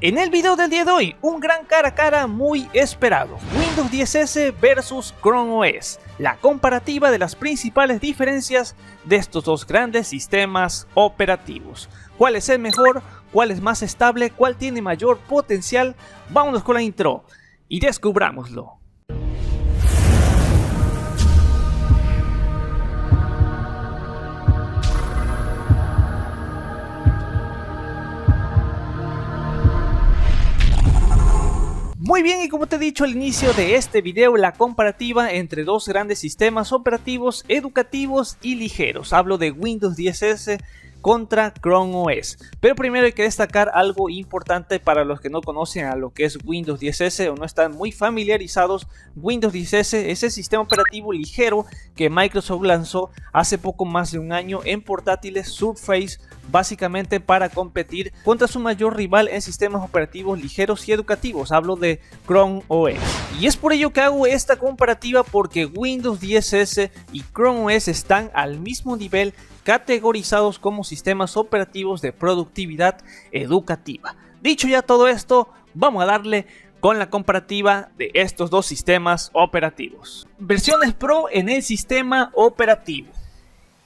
En el video del día de hoy, un gran cara a cara muy esperado, Windows 10S versus Chrome OS, la comparativa de las principales diferencias de estos dos grandes sistemas operativos. ¿Cuál es el mejor? ¿Cuál es más estable? ¿Cuál tiene mayor potencial? Vámonos con la intro y descubrámoslo. Muy bien, y como te he dicho al inicio de este video, la comparativa entre dos grandes sistemas operativos educativos y ligeros. Hablo de Windows 10S contra Chrome OS. Pero primero hay que destacar algo importante para los que no conocen a lo que es Windows 10S o no están muy familiarizados. Windows 10S es el sistema operativo ligero que Microsoft lanzó hace poco más de un año en portátiles Surface, básicamente para competir contra su mayor rival en sistemas operativos ligeros y educativos. Hablo de Chrome OS. Y es por ello que hago esta comparativa, porque Windows 10S y Chrome OS están al mismo nivel, categorizados como sistemas operativos de productividad educativa. Dicho ya todo esto, vamos a darle con la comparativa de estos dos sistemas operativos. Versiones Pro en el sistema operativo.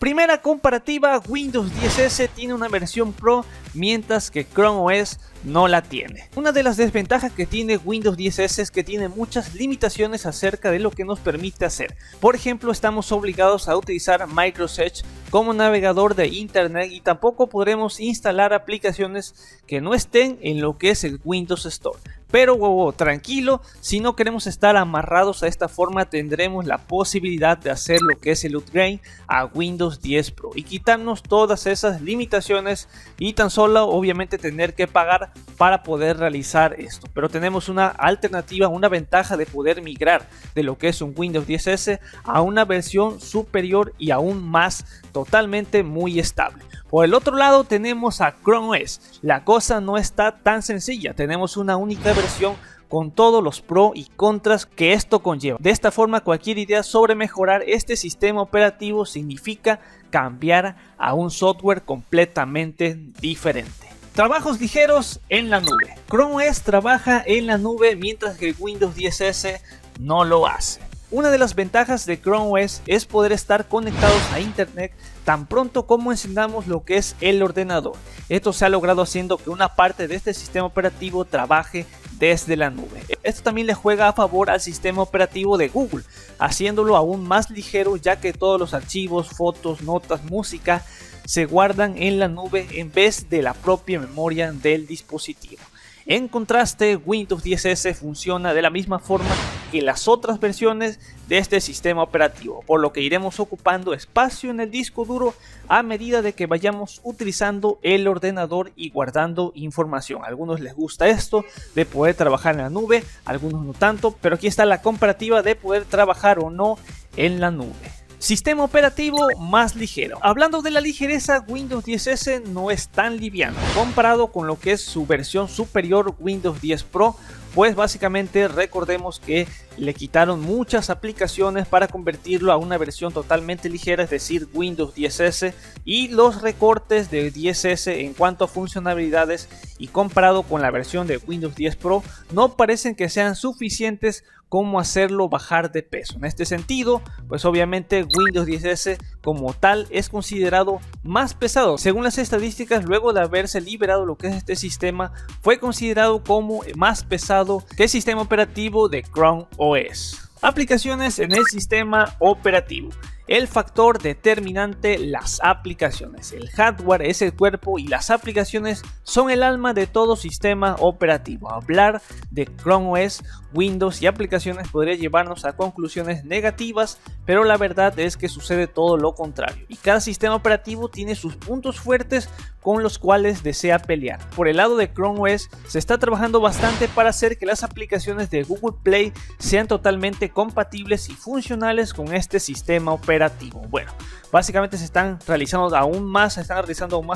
Primera comparativa, Windows 10S tiene una versión Pro, mientras que Chrome OS no la tiene. Una de las desventajas que tiene Windows 10S es que tiene muchas limitaciones acerca de lo que nos permite hacer. Por ejemplo, estamos obligados a utilizar Microsoft Edge como navegador de internet y tampoco podremos instalar aplicaciones que no estén en lo que es el Windows Store. Pero tranquilo, si no queremos estar amarrados a esta forma, tendremos la posibilidad de hacer lo que es el upgrade a Windows 10 Pro y quitarnos todas esas limitaciones y tan solo obviamente tener que pagar para poder realizar esto. Pero tenemos una alternativa, una ventaja de poder migrar de lo que es un Windows 10S a una versión superior y aún más totalmente muy estable. Por el otro lado tenemos a Chrome OS. La cosa no está tan sencilla, tenemos una única versión con todos los pros y contras que esto conlleva. De esta forma, cualquier idea sobre mejorar este sistema operativo significa cambiar a un software completamente diferente. Trabajos ligeros en la nube. Chrome OS trabaja en la nube, mientras que Windows 10S no lo hace. Una de las ventajas de Chrome OS es poder estar conectados a internet tan pronto como encendamos lo que es el ordenador. Esto se ha logrado haciendo que una parte de este sistema operativo trabaje desde la nube. Esto también le juega a favor al sistema operativo de Google, haciéndolo aún más ligero, ya que todos los archivos, fotos, notas, música se guardan en la nube en vez de la propia memoria del dispositivo. En contraste, Windows 10S funciona de la misma forma que las otras versiones de este sistema operativo, por lo que iremos ocupando espacio en el disco duro a medida de que vayamos utilizando el ordenador y guardando información. A algunos les gusta esto de poder trabajar en la nube, a algunos no tanto, pero aquí está la comparativa de poder trabajar o no en la nube. Sistema operativo más ligero. Hablando de la ligereza, Windows 10S no es tan liviano comparado con lo que es su versión superior Windows 10 Pro, pues básicamente recordemos que le quitaron muchas aplicaciones para convertirlo a una versión totalmente ligera, es decir, Windows 10S, y los recortes de 10S en cuanto a funcionalidades y comparado con la versión de Windows 10 Pro no parecen que sean suficientes como hacerlo bajar de peso. En este sentido, pues obviamente Windows 10S como tal es considerado más pesado. Según las estadísticas, luego de haberse liberado lo que es este sistema, fue considerado como más pesado que el sistema operativo de Chrome OS. Aplicaciones en el sistema operativo. El factor determinante, las aplicaciones. El hardware es el cuerpo y las aplicaciones son el alma de todo sistema operativo. Hablar de Chrome OS, Windows y aplicaciones podría llevarnos a conclusiones negativas, pero la verdad es que sucede todo lo contrario. Y cada sistema operativo tiene sus puntos fuertes con los cuales desea pelear. Por el lado de Chrome OS, se está trabajando bastante para hacer que las aplicaciones de Google Play sean totalmente compatibles y funcionales con este sistema operativo. operativo. Bueno, básicamente se están realizando aún más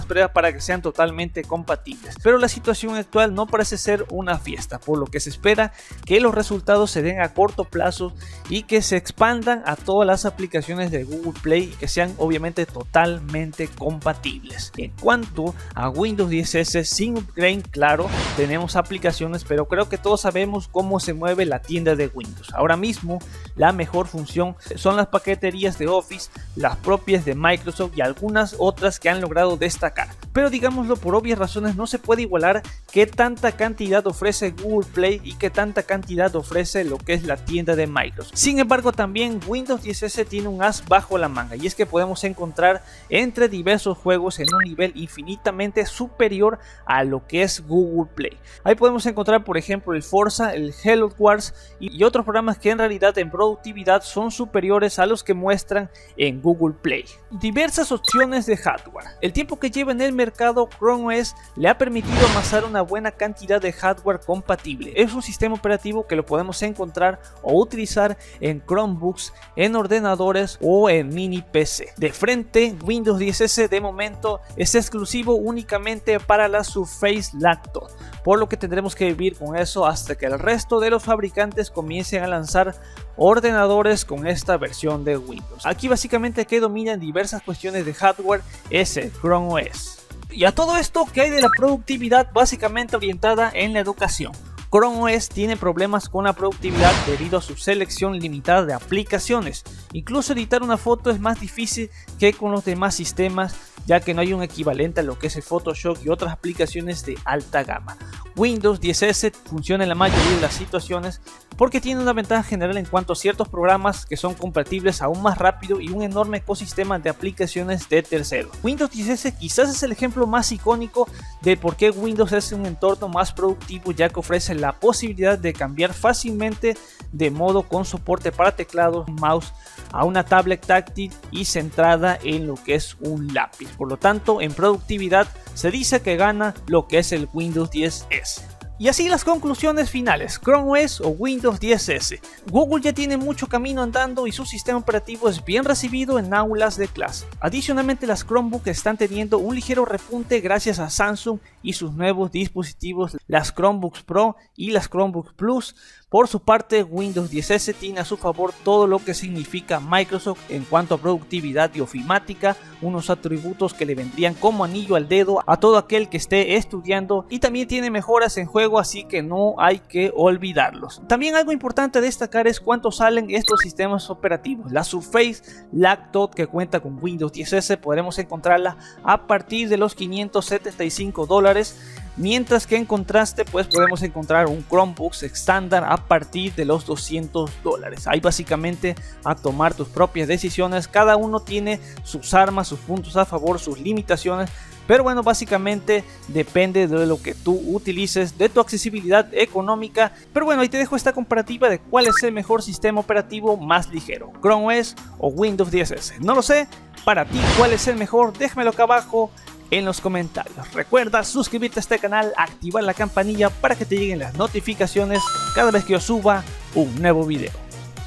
pruebas para que sean totalmente compatibles. Pero la situación actual no parece ser una fiesta, por lo que se espera que los resultados se den a corto plazo y que se expandan a todas las aplicaciones de Google Play y que sean obviamente totalmente compatibles. En cuanto a Windows 10S sin upgrade, claro, tenemos aplicaciones, pero creo que todos sabemos cómo se mueve la tienda de Windows. Ahora mismo la mejor función son las paqueterías de Office, las propias de Microsoft y algunas otras que han logrado destacar. Pero digámoslo, por obvias razones no se puede igualar qué tanta cantidad ofrece Google Play y qué tanta cantidad ofrece lo que es la tienda de Microsoft. Sin embargo, también Windows 10S tiene un as bajo la manga, y es que podemos encontrar entre diversos juegos en un nivel infinitamente superior a lo que es Google Play. Ahí podemos encontrar, por ejemplo, el Forza, el Halo Wars y otros programas que en realidad en productividad son superiores a los que muestran en Google Play. Diversas opciones de hardware. El tiempo que lleva en el mercado, Chrome OS le ha permitido amasar una buena cantidad de hardware compatible. Es un sistema operativo que lo podemos encontrar o utilizar en Chromebooks, en ordenadores o en mini PC. De frente, Windows 10S de momento es exclusivo únicamente para la Surface Laptop, por lo que tendremos que vivir con eso hasta que el resto de los fabricantes comiencen a lanzar ordenadores con esta versión de Windows. Aquí básicamente que dominan diversas cuestiones de hardware es el Chrome OS. Y a todo esto, ¿qué hay de la productividad básicamente orientada en la educación? Chrome OS tiene problemas con la productividad debido a su selección limitada de aplicaciones. Incluso editar una foto es más difícil que con los demás sistemas, ya que no hay un equivalente a lo que es el Photoshop y otras aplicaciones de alta gama. Windows 10S funciona en la mayoría de las situaciones porque tiene una ventaja general en cuanto a ciertos programas que son compatibles aún más rápido y un enorme ecosistema de aplicaciones de terceros. Windows 10S quizás es el ejemplo más icónico de por qué Windows es un entorno más productivo, ya que ofrece la posibilidad de cambiar fácilmente de modo con soporte para teclado, mouse, a una tablet táctil y centrada en lo que es un lápiz. Por lo tanto, en productividad se dice que gana lo que es el Windows 10S. Y así las conclusiones finales, Chrome OS o Windows 10S. Google ya tiene mucho camino andando y su sistema operativo es bien recibido en aulas de clase. Adicionalmente, las Chromebooks están teniendo un ligero repunte gracias a Samsung y sus nuevos dispositivos, las Chromebooks Pro y las Chromebooks Plus. Por su parte, Windows 10S tiene a su favor todo lo que significa Microsoft en cuanto a productividad y ofimática, unos atributos que le vendrían como anillo al dedo a todo aquel que esté estudiando, y también tiene mejoras en juego, así que no hay que olvidarlos. También algo importante a destacar es cuánto salen estos sistemas operativos. La Surface Laptop, que cuenta con Windows 10S, podremos encontrarla a partir de los $575, mientras que en contraste pues podemos encontrar un Chromebook estándar a partir de los $200. Ahí básicamente a tomar tus propias decisiones, cada uno tiene sus armas, sus puntos a favor, sus limitaciones, pero bueno, básicamente depende de lo que tú utilices, de tu accesibilidad económica. Pero bueno, ahí te dejo esta comparativa de cuál es el mejor sistema operativo más ligero, Chrome OS o Windows 10S. No lo sé, para ti cuál es el mejor, déjamelo acá abajo en los comentarios. Recuerda suscribirte a este canal, activar la campanilla para que te lleguen las notificaciones cada vez que yo suba un nuevo video.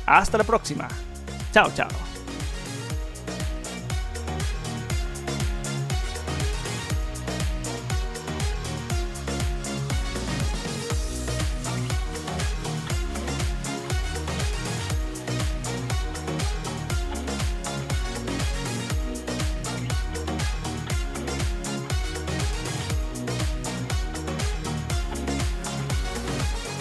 Hasta la próxima. Chao, chao.